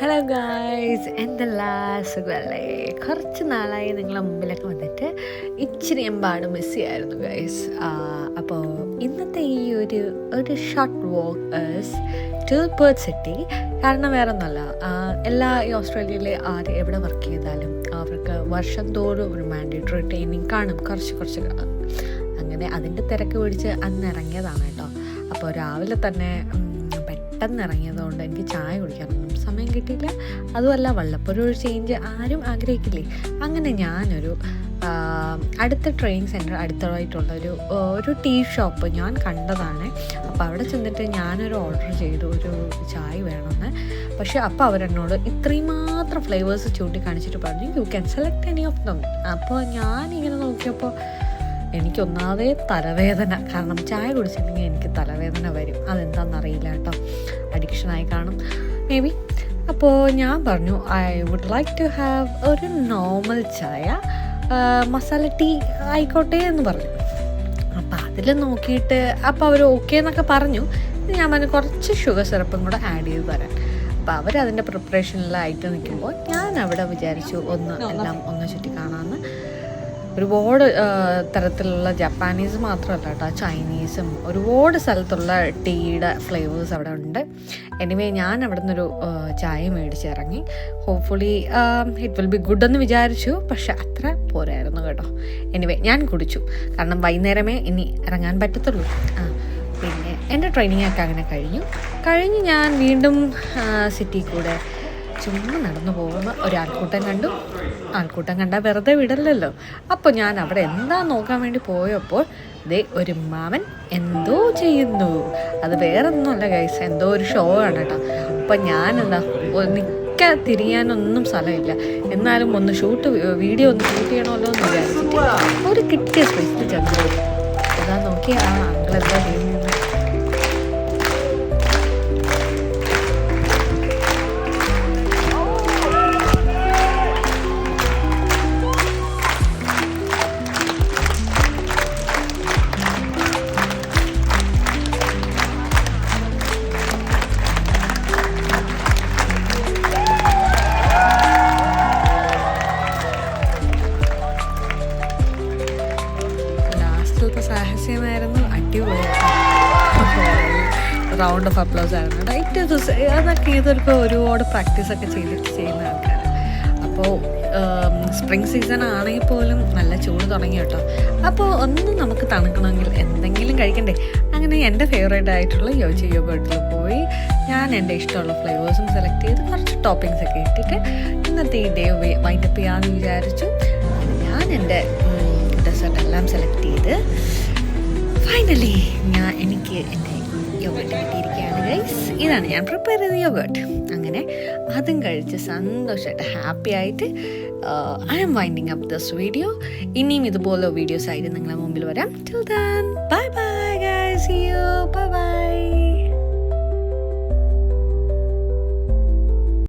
Hello guys, എന്തെല്ലാ സുഖമല്ലേ? കുറച്ച് നാളായി നിങ്ങളെ മുമ്പിലൊക്കെ വന്നിട്ട് ഇച്ചിരി എമ്പാട് മിസ് ചെയ്യായിരുന്നു ഗൈസ്. അപ്പോൾ ഇന്നത്തെ ഈ ഒരു short walk to Perth city. കാരണം വേറെ ഒന്നുമല്ല, എല്ലാ ഈ ഓസ്ട്രേലിയയിലെ എവിടെ വർക്ക് ചെയ്താലും അവർക്ക് വർഷം തോറും ഒരു മാൻഡേറ്ററി ട്രെയിനിങ് കാണും, കുറച്ച് അങ്ങനെ അതിൻ്റെ തിരക്ക് പിടിച്ച് അന്ന് ഇറങ്ങിയതാണ് കേട്ടോ. അപ്പോൾ രാവിലെ തന്നെ പെട്ടെന്ന് ഇറങ്ങിയതുകൊണ്ട് എനിക്ക് ചായ കുടിക്കാനൊന്നും സമയം കിട്ടിയില്ല. അതുമല്ല, വല്ലപ്പോഴും ഒരു ചേഞ്ച് ആരും ആഗ്രഹിക്കില്ലേ. അങ്ങനെ ഞാനൊരു അടുത്ത ട്രെയിനിങ് സെൻറ്റർ അടുത്തതായിട്ടുള്ള ഒരു ടീ ഷോപ്പ് ഞാൻ കണ്ടതാണ്. അപ്പോൾ അവിടെ ചെന്നിട്ട് ഞാനൊരു ഓർഡർ ചെയ്തു, ഒരു ചായ വേണമെന്ന്. പക്ഷേ അപ്പോൾ അവരെന്നോട് ഇത്രയും മാത്രം ഫ്ലേവേഴ്സ് ചൂണ്ടിക്കാണിച്ചിട്ട് പറഞ്ഞു, you can select any of them. അപ്പോൾ ഞാനിങ്ങനെ നോക്കിയപ്പോൾ എനിക്കൊന്നാമതേ തലവേദന, കാരണം ചായ കുടിച്ചിട്ടുണ്ടെങ്കിൽ എനിക്ക് തലവേദന വരും. അതെന്താണെന്നറിയില്ല കേട്ടോ, അഡിക്ഷനായി കാണും മേ ബി. അപ്പോൾ ഞാൻ പറഞ്ഞു I would like to have ഒരു നോർമൽ ചായ, മസാല ടീ ആയിക്കോട്ടെ എന്ന് പറഞ്ഞു. അപ്പോൾ അതിൽ നോക്കിയിട്ട് അപ്പോൾ അവർ ഓക്കെ എന്നൊക്കെ പറഞ്ഞു. ഞാൻ പറഞ്ഞു കുറച്ച് ഷുഗർ സിറപ്പും കൂടെ ആഡ് ചെയ്ത് തരാൻ. അപ്പോൾ അവരതിൻ്റെ പ്രിപ്പറേഷനിലായിട്ട് നിൽക്കുമ്പോൾ ഞാൻ അവിടെ വിചാരിച്ചു എല്ലാം ഒന്ന് ചുറ്റി കാണാമെന്ന്. ഒരുപാട് തരത്തിലുള്ള ജപ്പാനീസ് മാത്രമല്ല കേട്ടോ, ചൈനീസും ഒരുപാട് സ്ഥലത്തുള്ള ടീയുടെ ഫ്ലേവേഴ്സ് അവിടെ ഉണ്ട്. എനിവേ ഞാൻ അവിടെ നിന്നൊരു ചായ മേടിച്ചിറങ്ങി. Hopefully it will be good എന്ന് വിചാരിച്ചു, പക്ഷെ അത്ര പോരായിരുന്നു കേട്ടോ. എനിവേ ഞാൻ കുടിച്ചു, കാരണം വൈകുന്നേരമേ ഇനി ഇറങ്ങാൻ പറ്റത്തുള്ളൂ. പിന്നെ എൻ്റെ ട്രെയിനിങ്ങൊക്കെ അങ്ങനെ കഴിഞ്ഞ് ഞാൻ വീണ്ടും സിറ്റി കൂടെ ചുമ്മാ നടന്നു പോകുമ്പോൾ ആൾക്കൂട്ടം കണ്ടാൽ വെറുതെ വിടലല്ലോ. അപ്പോൾ ഞാൻ അവിടെ എന്താ നോക്കാൻ വേണ്ടി പോയപ്പോൾ ഒരു മാമൻ എന്തോ ചെയ്യുന്നു. അത് വേറെ ഒന്നുമല്ല ഗൈസ്, എന്തോ ഒരു ഷോ ആണ് കേട്ടോ. അപ്പം ഞാനെന്താ തിരിയാനൊന്നും സ്ഥലമില്ല, എന്നാലും വീഡിയോ ഒന്ന് ഷൂട്ട് ചെയ്യണമല്ലോ എന്ന് വിചാരിച്ചിട്ട് ഒരു കിട്ടിയ സ്പേസിൽ ചെന്നു. അതാ നോക്കി ആ അങ്കിളെന്താ ചെയ്യുന്നത്. സാഹസ്യമായിരുന്നു, അടിപൊളി റൗണ്ട് ഓഫ് അപ്ലോസ് ആയിരുന്നു. അതൊക്കെ ഇതൊക്കെ ഒരുപാട് പ്രാക്ടീസൊക്കെ ചെയ്യുന്ന ആൾക്കാർ. അപ്പോൾ സ്പ്രിംഗ് സീസൺ ആണെങ്കിൽ പോലും നല്ല ചൂട് തുടങ്ങി കേട്ടോ. അപ്പോൾ ഒന്ന് നമുക്ക് തണുക്കണമെങ്കിൽ എന്തെങ്കിലും കഴിക്കണ്ടേ. അങ്ങനെ എൻ്റെ ഫേവറേറ്റ് ആയിട്ടുള്ള യോഗട്ടിൽ പോയി ഞാൻ എൻ്റെ ഇഷ്ടമുള്ള ഫ്ലേവേഴ്സും സെലക്ട് ചെയ്ത് കുറച്ച് ടോപ്പിങ്സ് ഒക്കെ ഇട്ടിട്ട് ഇന്നത്തെ ഈ ഡേ വൈൻഡപ്പ് ചെയ്യാമെന്ന് വിചാരിച്ചു. ഞാൻ എൻ്റെ ഡെസേർട്ട് എല്ലാം സെലക്ട് ചെയ്ത് ഫൈനലി എനിക്ക് എൻ്റെ യോഗട്ട് കിട്ടിയിരിക്കുകയാണ് ഗൈസ്. ഇതാണ് ഞാൻ പ്രിപ്പയർ ചെയ്ത യോഗട്ട്. അങ്ങനെ അതും കഴിച്ച് സന്തോഷമായിട്ട് ഹാപ്പി ആയിട്ട് I am winding up this video. ഇനിയും ഇതുപോലെ വീഡിയോസ് ആയിട്ട് നിങ്ങളുടെ മുമ്പിൽ വരാം. Till then bye bye guys, see you, bye by.